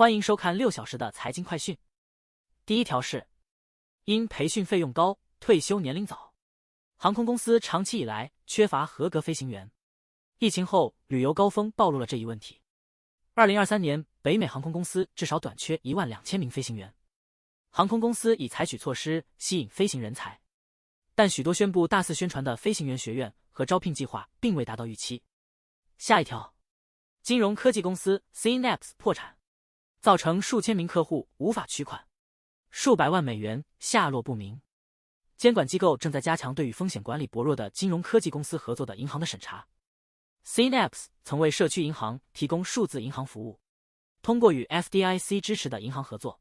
欢迎收看6小时的财经快讯。第一条是，因培训费用高，退休年龄早，航空公司长期以来缺乏合格飞行员。疫情后，旅游高峰暴露了这一问题。2023年，北美航空公司至少短缺12000名飞行员。航空公司已采取措施吸引飞行人才，但许多宣布大肆宣传的飞行员学院和招聘计划并未达到预期。下一条，金融科技公司 Synapse 破产，造成数千名客户无法取款，数百万美元下落不明。监管机构正在加强对与风险管理薄弱的金融科技公司合作的银行的审查。Synapse 曾为社区银行提供数字银行服务，通过与 FDIC 支持的银行合作，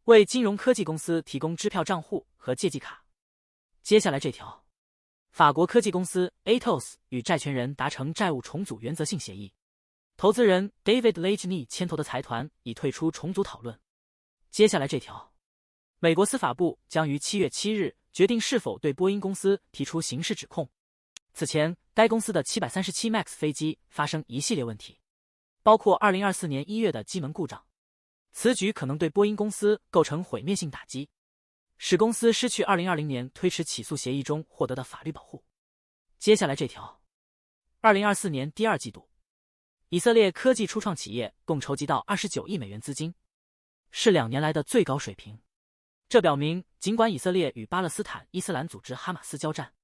为金融科技公司提供支票账户和借记卡。接下来这条，法国科技公司 Atos 与债权人达成债务重组原则性协议，投资人 David Lachny 牵头的财团已退出重组讨论。接下来这条，美国司法部将于7月7日决定是否对波音公司提出刑事指控。此前，该公司的737 MAX 飞机发生一系列问题，包括2024年1月的机门故障。此举可能对波音公司构成毁灭性打击，使公司失去2020年推迟起诉协议中获得的法律保护。接下来这条，2024年第二季度，以色列科技初创企业共筹集到29亿美元资金，是2年来的最高水平。这表明，尽管以色列与巴勒斯坦伊斯兰组织哈马斯交战，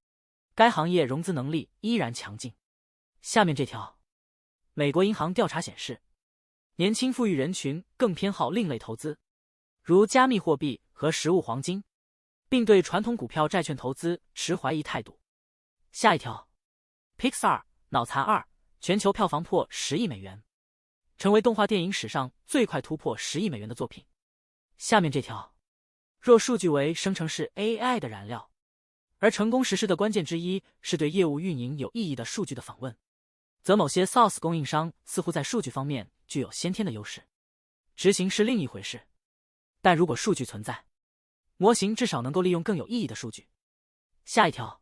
该行业融资能力依然强劲。下面这条，美国银行调查显示，年轻富裕人群更偏好另类投资，如加密货币和实物黄金，并对传统股票债券投资持怀疑态度。下一条， Pixar 脑残2全球票房破10亿美元，成为动画电影史上最快突破10亿美元的作品。下面这条，若数据为生成式 AI 的燃料，而成功实施的关键之一是对业务运营有意义的数据的访问，则某些 SaaS 供应商似乎在数据方面具有先天的优势。执行是另一回事，但如果数据存在，模型至少能够利用更有意义的数据。下一条，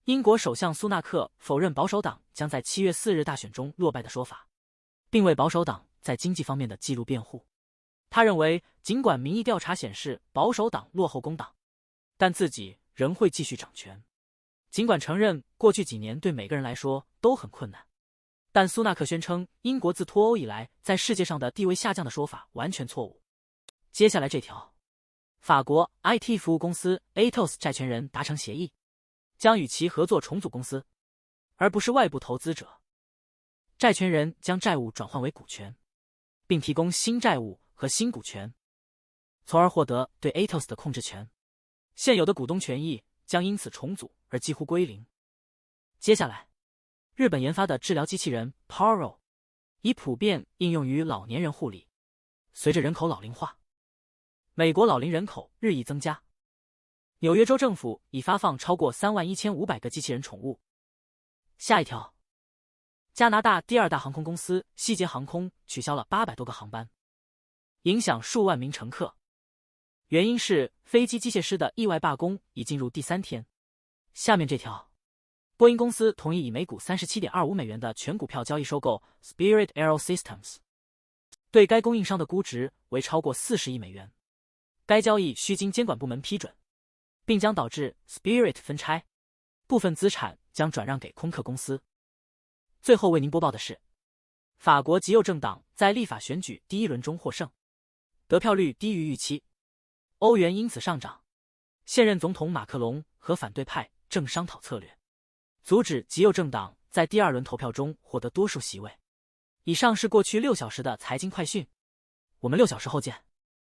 英国首相苏纳克否认保守党将在7月4日大选中落败的说法，并为保守党在经济方面的记录辩护。他认为，尽管民意调查显示保守党落后工党，但自己仍会继续掌权。尽管承认过去几年对每个人来说都很困难，但苏纳克宣称英国自脱欧以来在世界上的地位下降的说法完全错误。接下来这条，法国 IT 服务公司 Atos 债权人达成协议，将与其合作重组公司，而不是外部投资者。债权人将债务转换为股权，并提供新债务和新股权，从而获得对 Atos 的控制权。现有的股东权益将因此重组而几乎归零。接下来，日本研发的治疗机器人 Paro 已普遍应用于老年人护理。随着人口老龄化，美国老龄人口日益增加，纽约州政府已发放超过31500个机器人宠物。下一条，加拿大第2大航空公司西捷航空取消了800多个航班，影响数万名乘客。原因是飞机机械师的意外罢工已进入第3天。下面这条，波音公司同意以每股37.25美元的全股票交易收购 Spirit AeroSystems， 对该供应商的估值为超过40亿美元。该交易需经监管部门批准，并将导致 Spirit 分拆，部分资产将转让给空客公司。最后为您播报的是，法国极右政党在立法选举第1轮中获胜，得票率低于预期，欧元因此上涨。现任总统马克龙和反对派正商讨策略，阻止极右政党在第2轮投票中获得多数席位。以上是过去6小时的财经快讯，我们6小时后见。